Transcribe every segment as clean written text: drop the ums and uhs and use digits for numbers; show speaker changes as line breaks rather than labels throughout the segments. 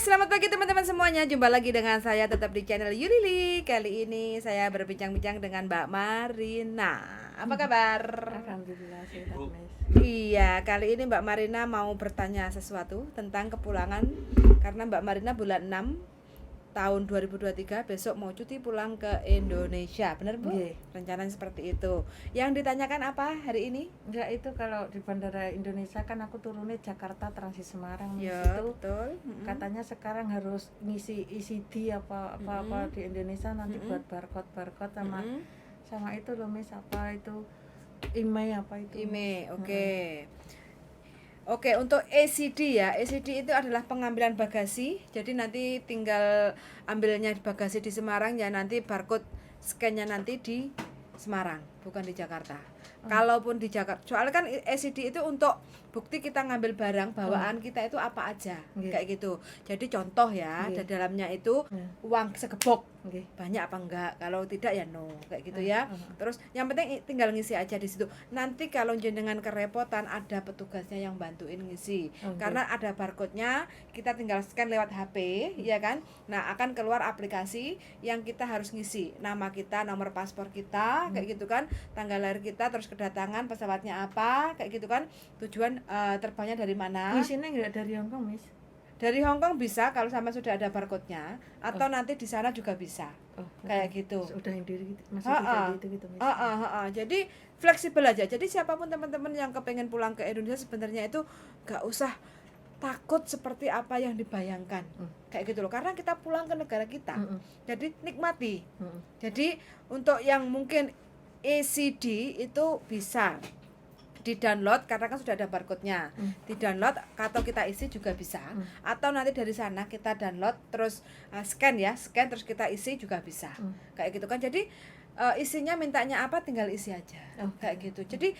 Selamat pagi teman-teman semuanya. Jumpa lagi dengan saya tetap di channel Yulili. Kali ini saya berbincang-bincang dengan Mbak Marina. Apa kabar?
Alhamdulillah sehat, Mas.
Iya, kali ini Mbak Marina mau bertanya sesuatu tentang kepulangan. Karena Mbak Marina bulan 6 tahun 2023 besok mau cuti pulang ke Indonesia. Benar, Bu?
Nggih.
Rencananya seperti itu. Yang ditanyakan apa hari ini?
Enggak, itu kalau di Bandara Indonesia kan aku turunnya Jakarta Transit Semarang.
Ya,
Itu
betul.
katanya sekarang harus ngisi ECD apa di Indonesia nanti buat barcode sama sama itu loh Miss, apa itu email apa itu?
Email, oke. Oke, untuk ECD ya, ECD itu adalah pengambilan bagasi. Jadi nanti tinggal ambilnya di bagasi di Semarang ya, nanti barcode scan-nya nanti di Semarang, bukan di Jakarta. Kalaupun di Jakarta, soalnya kan ECD itu untuk bukti kita ngambil barang bawaan kita itu apa aja, kayak gitu. Jadi contoh ya, di dalamnya itu uang segebok, banyak apa enggak? Kalau tidak ya no, kayak gitu ya. Terus yang penting tinggal ngisi aja di situ. Nanti kalau jenengan kerepotan ada petugasnya yang bantuin ngisi. Karena ada barcode-nya, kita tinggal scan lewat HP, ya kan? Nah, akan keluar aplikasi yang kita harus ngisi. Nama kita, nomor paspor kita, kayak gitu kan. Tanggal lahir kita, terus kedatangan pesawatnya apa, kayak gitu kan. Tujuan terbangnya dari mana?
Isinya enggak dari Hongkong, Miss.
Dari Hongkong bisa kalau sama sudah ada barcode-nya, atau nanti di sana juga bisa. Kayak gitu.
Udah yang diri gitu, masih kayak gitu Miss.
Jadi fleksibel aja. Jadi siapapun teman-teman yang kepengen pulang ke Indonesia sebenarnya itu gak usah takut seperti apa yang dibayangkan. Kayak gitu loh. Karena kita pulang ke negara kita. Jadi nikmati. Jadi untuk yang mungkin ECD itu bisa di-download karena kan sudah ada barcode-nya. Di-download atau kita isi juga bisa. Atau nanti dari sana kita download terus scan terus kita isi juga bisa. Kayak gitu kan. Jadi isinya mintanya apa tinggal isi aja. Kayak gitu. Jadi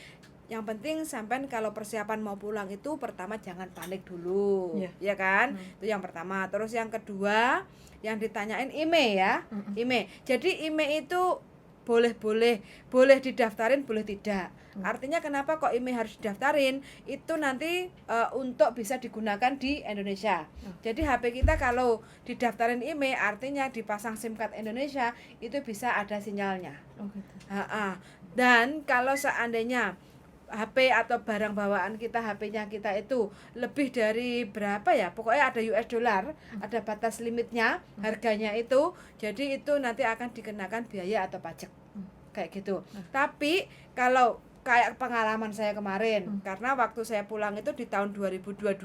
yang penting sampai kalau persiapan mau pulang itu pertama jangan panik dulu. Ya kan? Itu yang pertama. Terus yang kedua yang ditanyain email ya. Email. Jadi email itu boleh didaftarin, boleh tidak. Artinya kenapa kok email harus didaftarin? Itu nanti untuk bisa digunakan di Indonesia. Jadi HP kita kalau didaftarin email artinya dipasang SIM card Indonesia itu bisa ada sinyalnya. Dan kalau seandainya HP atau barang bawaan kita, HP-nya kita itu lebih dari berapa ya? Pokoknya ada US dollar, ada batas limitnya, harganya itu. Jadi itu nanti akan dikenakan biaya atau pajak. Kayak gitu. Tapi kalau kayak pengalaman saya kemarin, karena waktu saya pulang itu di tahun 2022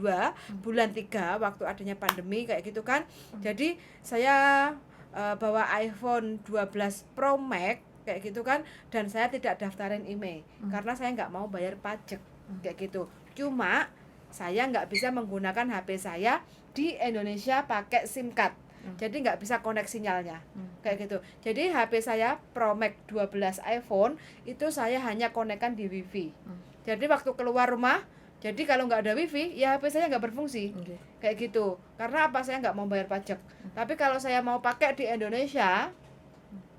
bulan 3 waktu adanya pandemi kayak gitu kan. Jadi saya bawa iPhone 12 Pro Max kayak gitu kan, dan saya tidak daftarin email karena saya nggak mau bayar pajak kayak gitu. Cuma saya nggak bisa menggunakan HP saya di Indonesia pakai SIM card, jadi nggak bisa connect sinyalnya kayak gitu. Jadi HP saya Pro Max 12 iPhone itu saya hanya konekkan di WiFi. Jadi waktu keluar rumah, jadi kalau nggak ada WiFi ya HP saya nggak berfungsi kayak gitu. Karena apa? Saya nggak mau bayar pajak. Tapi kalau saya mau pakai di Indonesia,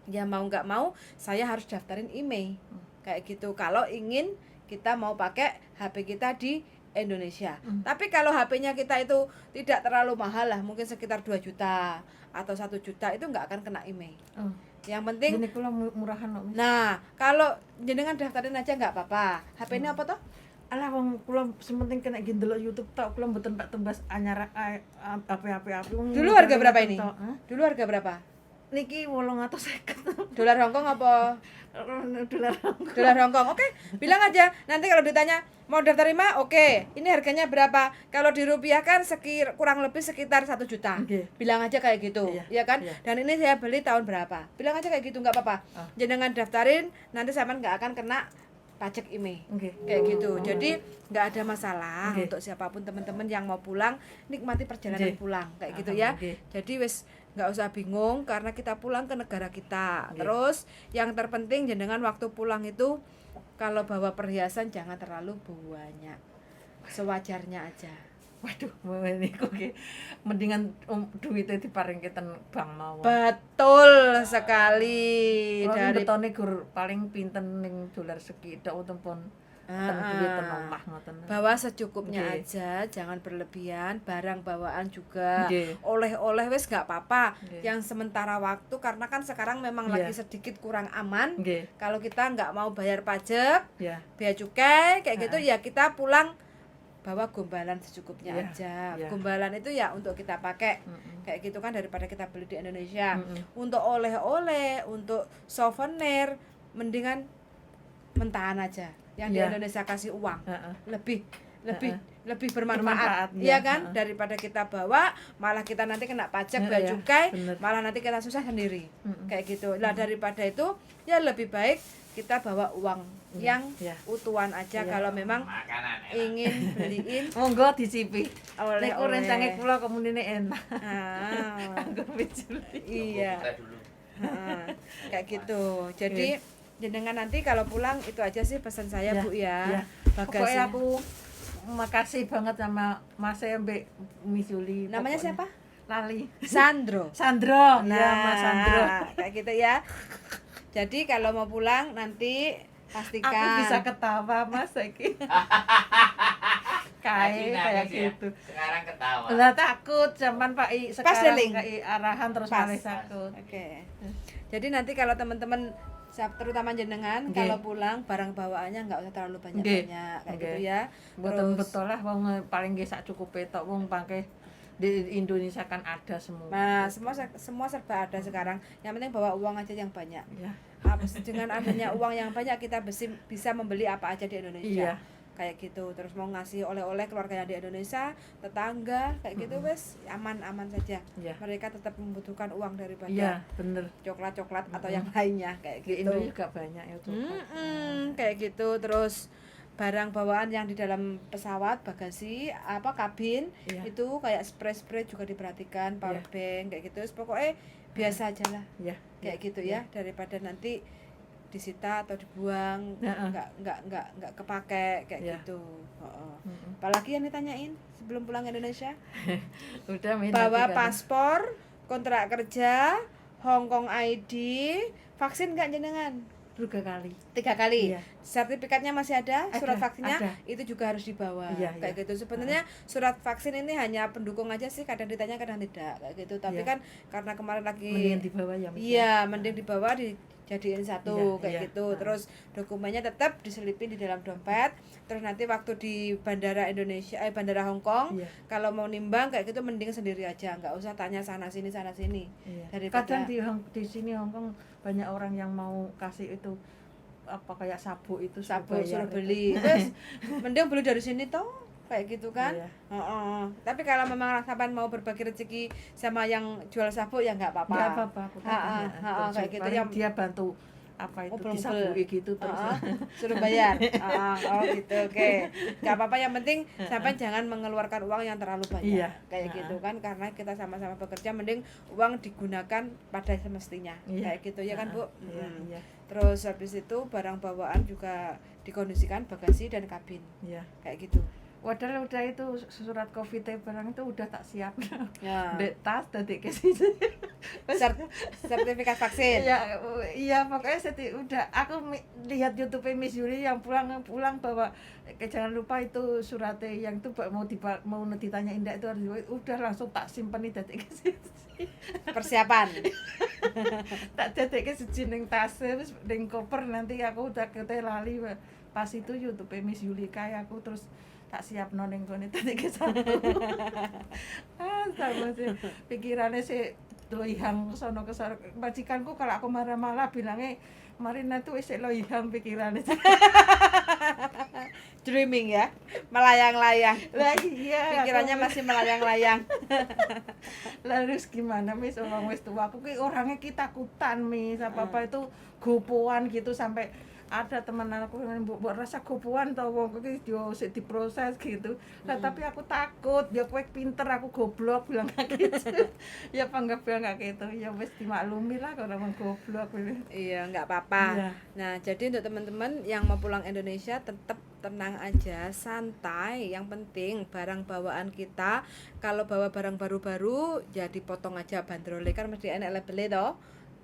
ya mau nggak mau saya harus daftarin email kayak gitu kalau ingin kita mau pakai HP kita di Indonesia. Tapi kalau HP-nya kita itu tidak terlalu mahal lah, mungkin sekitar 2 juta atau 1 juta, itu nggak akan kena email. Yang penting
ini kula murahan kok.
Nah, kalau jenengan daftarin aja nggak apa-apa. HP ini apa toh?
Alah wong kula sementing kena ndelok YouTube tok, kula mboten pak tembas anyar apa-apa.
Dulu harga berapa ini? Dulu harga berapa?
Niki 850.
Dolar Hongkong apa? Dolar Hongkong. Oke, bilang aja. Nanti kalau ditanya mau daftar lima, oke. Ini harganya berapa? Kalau dirupiahkan kurang lebih sekitar 1 juta. Bilang aja kayak gitu, ya kan? Dan ini saya beli tahun berapa? Bilang aja kayak gitu, nggak apa-apa. Jangan daftarin, nanti sampean nggak akan kena pajak email. Kayak gitu. Jadi nggak ada masalah untuk siapapun teman-teman yang mau pulang, nikmati perjalanan pulang kayak gitu ya. Jadi wis nggak usah bingung karena kita pulang ke negara kita. Terus yang terpenting jenengan waktu pulang itu kalau bawa perhiasan jangan terlalu banyak, sewajarnya aja.
Waduh, ini kok mendingan duitnya diparingke ten bank mawon.
Betul sekali.
Dari betone gur paling pinten ning dolar seki tok utempun ten duit ten omah ngoten.
Bawa secukupnya
Nggih.
aja, jangan berlebihan. Barang bawaan juga,
Nggih.
oleh-oleh wis nggak apa-apa.
Nggih.
Yang sementara waktu, karena kan sekarang memang
Iya.
lagi sedikit kurang aman.
Nggih.
Kalau kita nggak mau bayar pajak,
Ya.
bea cukai kayak gitu,
Heeh.
ya kita pulang bawa gombalan secukupnya
Iya,
aja.
iya.
Gombalan itu ya untuk kita pakai
Mm-mm.
kayak gitu kan, daripada kita beli di Indonesia.
Mm-mm.
Untuk oleh-oleh, untuk souvenir, mendingan mentahan aja. Yang di
Iya.
Indonesia kasih uang
Heeh.
lebih
Heeh.
lebih
Bermanfaat,
bermanfaat,
iya.
iya kan?
Heeh.
Daripada kita bawa malah kita nanti kena pajak bea
Iya,
cukai,
bener.
malah nanti kita susah sendiri.
Mm-mm.
Kayak gitu. Lah daripada itu ya lebih baik kita bawa uang yang
Iya.
utuhan aja.
Iya.
kalau memang ingin beliin
Monggo dicipi. Nek
oleh-oleh.
rencange kula kemunine enak.
Ah,
Anggur Mijuli.
iya.
Kita dulu.
Heeh, kayak gitu. Jadi jenengan nanti kalau pulang itu aja sih pesan saya,
Iya,
Bu ya.
iya. Pokoknya
Bagasinya.
aku makasih banget sama Mas Mbak Mijuli.
Namanya
Pokoknya.
siapa?
Lali.
Sandro.
Sandro.
Nah,
Iya, Mas Sandro.
kayak gitu ya. Jadi kalau mau pulang nanti pastikan
Aku bisa ketawa Mas saiki.
Tadi
Kayak
nangis ya,
gitu.
sekarang ketawa.
Lah takut zaman Pak I sekarang
Deling.
kayak arahan terus
Pas.
malah takut.
Oke. Jadi nanti kalau teman-teman terutama jenengan
Nggih.
kalau pulang barang bawaannya nggak usah terlalu banyak-banyak kayak
Nggih.
gitu ya.
Mboten betul lah wong paling nggih sak cukupe tok wong pangke di Indonesia kan ada semua.
Nah, semua serba ada sekarang. Yang penting bawa uang aja yang banyak.
Ya.
Dengan adanya uang yang banyak kita bisa membeli apa aja di Indonesia.
Iya.
Kayak gitu. Terus mau ngasih oleh-oleh keluarganya di Indonesia, tetangga kayak gitu wes aman-aman saja.
Iya.
Mereka tetap membutuhkan uang daripada
Iya, bener.
coklat-coklat atau yang lainnya kayak
Di
gitu.
Indo juga banyak ya coklat.
Kayak gitu. Terus barang bawaan yang di dalam pesawat, bagasi, kabin,
Iya.
itu kayak spray juga diperhatikan, power
Iya.
bank kayak gitu. Terus pokoknya biasa aja lah.
Ya.
Kayak gitu ya, daripada nanti disita atau dibuang,
Heeh.
nggak kepake kayak
Iya.
gitu. Heeh.
Mm-mm.
Apalagi yang ditanyain sebelum pulang Indonesia?
Udah Min,
Bawa
nanti kan.
paspor, kontrak kerja, Hongkong ID, vaksin nggak jenengan?
3 kali.
3 kali.
Iya.
Sertifikatnya masih ada, surat
Ada,
vaksinnya
ada.
itu juga harus dibawa.
Iya,
kayak
iya.
gitu. Sebenarnya surat vaksin ini hanya pendukung aja sih, kadang ditanya kadang tidak kayak gitu. Tapi
Iya.
kan karena kemarin lagi
Mending dibawa ya Mis.
iya, mending dibawa dijadiin satu
Iya,
kayak
iya.
gitu. Terus dokumennya tetap diselipin di dalam dompet. Terus nanti waktu di bandara bandara Hong Kong,
Iya.
kalau mau nimbang kayak gitu mending sendiri aja, nggak usah tanya sana sini.
Iya.
Daripada-
Kadang di sini Hongkong banyak orang yang mau kasih itu apa kayak sabuk itu
sabuk
bayar
suruh
itu.
beli. Terus mending beli dari sini toh kayak gitu kan.
Iya.
Heeh. Tapi kalau memang sampean mau berbagi rezeki sama yang jual sabuk ya nggak apa-apa.
Nggak apa-apa aku
Ha-ha,
tanya.
ha-ha,
Terus
kayak gitu
paling
yang
dia bantu apa itu
Obrol-obrol.
disabuki gitu terus.
Heeh, suruh bayar. Oh gitu, oke. Nggak apa-apa, yang penting sampean jangan mengeluarkan uang yang terlalu banyak.
Iya.
Kayak gitu kan, karena kita sama-sama bekerja, mending uang digunakan pada semestinya.
Iya.
Kayak gitu ya kan, Bu?
Iya,
Mm.
iya.
Terus habis itu barang bawaan juga dikondisikan bagasi dan kabin.
Iya.
Kayak gitu.
Padahal udah itu surat covid barang itu udah tak siap.
Ya.
Dek tas tadi ke sini.
Sertifikat vaksin.
Iya pokoknya udah aku lihat YouTube Miss Yuli yang pulang bawa jangan lupa itu suratnya yang itu mau ditanya Indah itu harus udah langsung tak simpen di tadi ke sini.
Persiapan.
Tak tadi ke sejening tas terus ning koper nanti aku udah kete lali pas itu YouTube Miss Yuli kayak aku terus tak siap noning kone tadi ke sana. Sama sih pikirannya sih loihang sono kesana majikanku kalau aku marah-marah bilangnya Marina tuh wis loihang pikirannya.
Dreaming ya. Melayang-layang.
Lah iya.
Pikirannya masih melayang-layang.
Lalu gimana Mis orang wis tua aku ki orangnya ketakutan Mis apa itu gopoan gitu sampai ada teman aku yang buat rasa gopoan tau wong iki yo sik diproses gitu. Lah tapi aku takut, ya kowe pinter aku goblok bilang kayak gitu. Ya panggap bilang kayak gitu. Ya wis dimaklumi lah kalau orang goblok.
Iya, nggak apa-apa.
Iya.
Nah, jadi untuk teman-teman yang mau pulang Indonesia tetap tenang aja, santai. Yang penting barang bawaan kita, kalau bawa barang baru-baru ya dipotong aja bandrolnya kan mesti enak labelnya toh.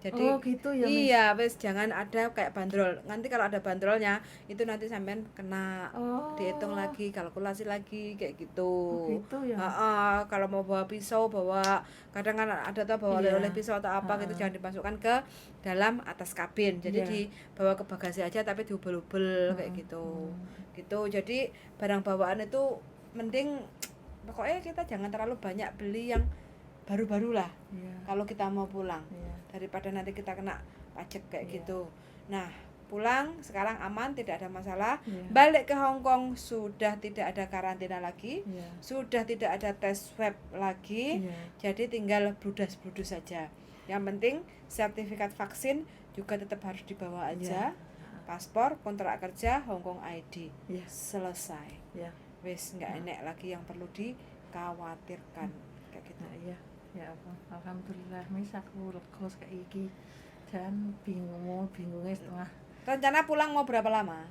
Jadi
Oh gitu ya Miss.
iya wis jangan ada kayak bandrol. Nanti kalau ada bandrolnya itu nanti sampean kena
Oh.
dihitung lagi, kalkulasi lagi kayak gitu.
Oh gitu ya.
Heeh, kalau mau bawa pisau bawa, kadang kan ada tuh bawa
Iya.
oleh-oleh pisau atau apa gitu jangan dimasukkan ke dalam atas kabin. Jadi
Iya.
dibawa ke bagasi aja tapi diubel-ubel kayak gitu. Gitu. Jadi barang bawaan itu mending pokoknya kita jangan terlalu banyak beli yang baru-baru lah.
Iya.
Kalau kita mau pulang.
Iya.
Daripada nanti kita kena pajak kayak
Iya.
gitu. Nah, pulang sekarang aman, tidak ada masalah.
Iya.
Balik ke Hong Kong sudah tidak ada karantina lagi,
Iya.
sudah tidak ada tes swab lagi.
Iya.
Jadi tinggal bludas-bludus saja. Yang penting sertifikat vaksin juga tetap harus dibawa aja. Paspor, kontrak kerja, Hong Kong ID.
Iya.
Selesai.
Iya.
Wis nggak enek lagi yang perlu dikhawatirkan kayak gitu.
Nah, iya. Ya apa? Alhamdulillah Miss aku lega kayak iki. Dan bingungnya setengah.
Rencana pulang mau berapa lama?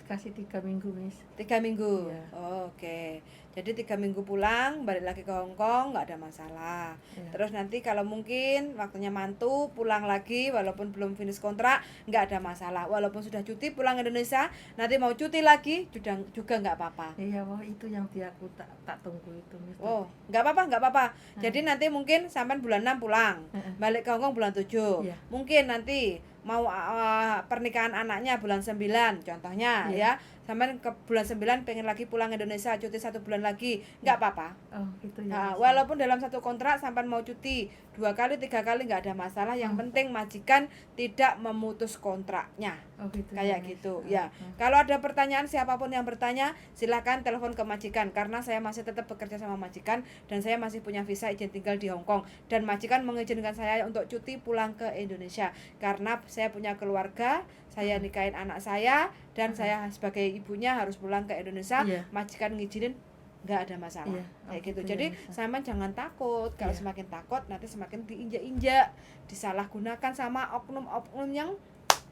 Kasih 3 minggu Miss.
3 minggu.
Iya.
Oh, oke. Jadi 3 minggu pulang, balik lagi ke Hong Kong, nggak ada masalah.
Iya.
Terus nanti kalau mungkin waktunya mantu pulang lagi, walaupun belum finish kontrak, nggak ada masalah. Walaupun sudah cuti pulang Indonesia, nanti mau cuti lagi juga nggak apa-apa.
Iya, wah itu yang aku tak tunggu itu Miss.
Oh, nggak apa-apa. Jadi nanti mungkin sampai bulan 6 pulang, balik ke Hong Kong bulan 7.
Iya.
Mungkin nanti mau pernikahan anaknya bulan 9 contohnya ya. Sampai ke bulan 9 pengen lagi pulang Indonesia cuti 1 bulan lagi, nggak apa-apa.
Oh gitu ya.
Nah,
Miss.
walaupun dalam satu kontrak sampai mau cuti 2 kali 3 kali nggak ada masalah, yang penting majikan tidak memutus kontraknya.
Oh gitu.
Kayak
Miss.
gitu ya. Kalau ada pertanyaan, siapapun yang bertanya silahkan telepon ke majikan, karena saya masih tetap bekerja sama majikan dan saya masih punya visa izin tinggal di Hong Kong, dan majikan mengizinkan saya untuk cuti pulang ke Indonesia karena saya punya keluarga, saya nikahin anak saya dan saya sebagai ibunya harus pulang ke Indonesia.
Iya.
Majikan ngizinin, nggak ada masalah.
Iya.
Kayak gitu.
Gitu ya,
Jadi
Miss.
sama jangan takut. Kalau
Iya.
semakin takut nanti semakin diinjak-injak, disalahgunakan sama oknum-oknum yang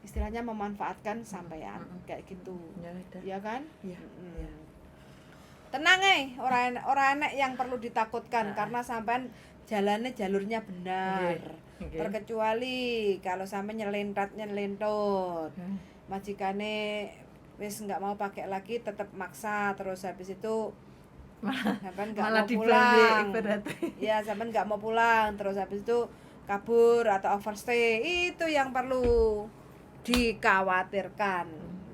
istilahnya memanfaatkan sampean kayak gitu.
Ya udah.
Ya kan?
Iya.
Iya. Tenang orang enek yang perlu ditakutkan karena sampean jalannya jalurnya benar.
Oke.
Terkecuali kalau sampai nyelentot majikane wis nggak mau pakai lagi, tetap maksa, terus habis itu sampean nggak
Malah
mau
dibalik
pulang.
ibaratnya.
Ya sampean nggak mau pulang, terus habis itu kabur atau overstay, itu yang perlu dikhawatirkan.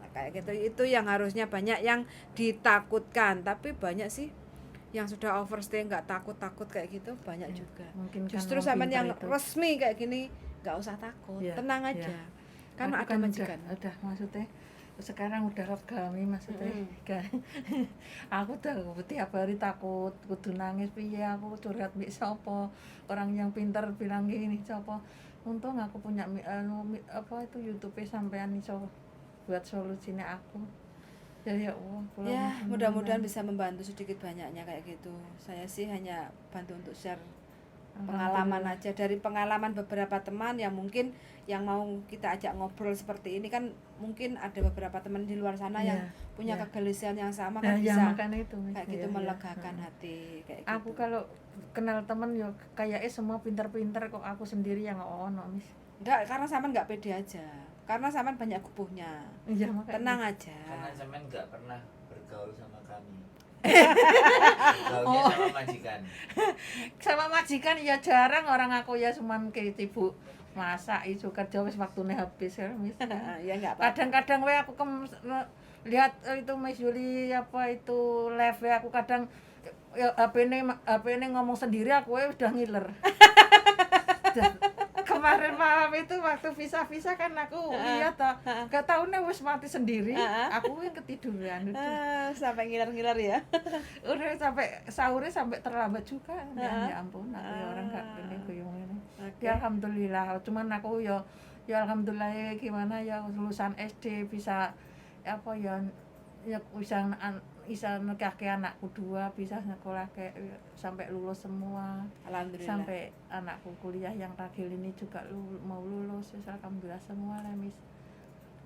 Nah, kayak gitu, itu yang harusnya banyak yang ditakutkan, tapi banyak sih yang sudah overstay nggak takut kayak gitu, banyak juga.
Mungkin kan
Justru
orang
sampean
pintar
yang
itu.
resmi kayak gini nggak usah takut,
Iya,
tenang aja.
iya.
Kan
Aku
ada majikan.
udah maksudnya sekarang udah lega maksudnya. Aku udah tiap hari takut kudu nangis piye, aku curhat mbek sapa, orang yang pintar bilang gini sapa. Untung aku punya apa itu YouTube sampean iso buat solusinya aku. Jadi ya Allah,
Ya mudah-mudahan bisa membantu sedikit banyaknya kayak gitu. Saya sih hanya bantu untuk share pengalaman aja, dari pengalaman beberapa teman yang mungkin yang mau kita ajak ngobrol seperti ini, kan mungkin ada beberapa teman di luar sana yang punya kegelisahan yang sama, kan bisa
makanya itu
kayak gitu melegakan hati kayak
aku
gitu.
kalau kenal temen ya kayaknya semua pintar-pintar, kok aku sendiri yang ono Miss.
Enggak, karena Saman nggak pede aja, karena Saman banyak kubuhnya.
Iya makanya.
Tenang aja.
Karena zaman nggak pernah bergaul sama kami. Bergaulnya sama majikan.
Sama majikan ya jarang, orang aku ya cuman kayak ibu masak isu kerja wis waktune habis ya Miss.
Ya nggak apa-apa.
Kadang-kadang we aku lihat itu Miss Yuli apa itu live ya, aku kadang ya HP-ne ngomong sendiri, aku udah ngiler. Kemarin malam itu waktu visa kan aku lihat toh, gak tahu nih wis mati sendiri. Aku yang ketiduran itu.
Sampai ngiler-ngiler ya.
Udah sampai sahurnya sampai terlambat juga. Ya ampun, aku ya orang gak gini kuyung ini. Ya alhamdulillah, cuman aku ya alhamdulillah gimana ya lulusan SD bisa apa ya bisa nekake anakku 2, bisa sekolah sampai lulus semua.
Alhamdulillah.
Sampai anakku kuliah yang ragil ini juga mau lulus, alhamdulillah semua lah Miss.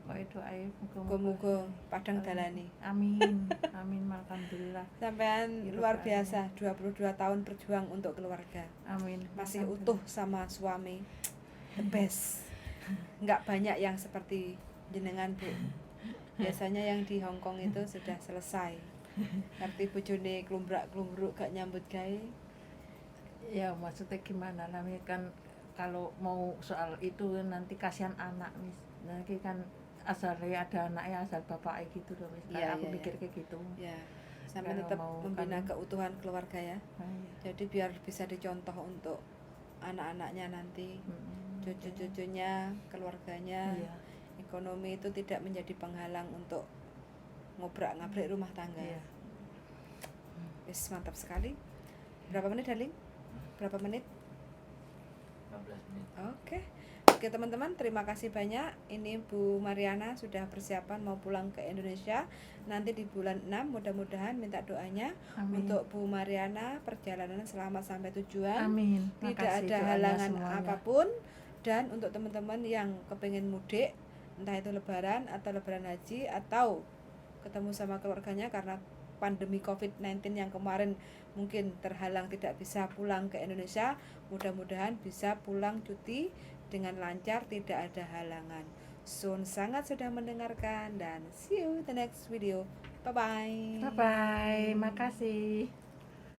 Pokoknya doain
Muga-muga padang dalani.
Amin. Amin alhamdulillah.
Sampean luar biasa, 22 tahun berjuang untuk keluarga.
Amin.
Masih utuh sama suami. the best. Nggak banyak yang seperti jenengan Bu. Biasanya yang di Hong Kong itu sudah selesai. Ngerti bojone klumbrak-klumbruk gak nyambut gawe.
Ya maksudnya gimana namanya kan, kalau mau soal itu nanti kasihan anak mis, nanti kan asalnya ada anaknya asal bapaknya gitu loh mis.
Iya,
Aku
iya,
mikir
iya.
kayak gitu.
Ya, sampai
Kalau
tetap
mau
membina
kan-
keutuhan keluarga ya.
Nah, iya.
Jadi biar bisa dicontoh untuk anak-anaknya nanti, cucu-cucunya, keluarganya.
Iya.
Ekonomi itu tidak menjadi penghalang untuk ngobrak-ngabrik rumah tangga.
Iya.
Wis mantap sekali. Berapa menit, darling? Berapa menit?
15 menit.
Oke teman-teman, terima kasih banyak. Ini Bu Mariana sudah persiapan mau pulang ke Indonesia nanti di bulan 6. Mudah-mudahan minta doanya
Amin.
untuk Bu Mariana, perjalanan selamat sampai tujuan.
Amin.
Tidak
Makasih
ada
doanya
halangan
semuanya.
apapun. Dan untuk teman-teman yang kepengen mudik, entah itu lebaran atau lebaran haji atau ketemu sama keluarganya karena pandemi COVID-19 yang kemarin mungkin terhalang tidak bisa pulang ke Indonesia, mudah-mudahan bisa pulang cuti dengan lancar, tidak ada halangan. Sun sangat sudah mendengarkan dan see you the next video. Bye bye.
Bye bye. Makasih.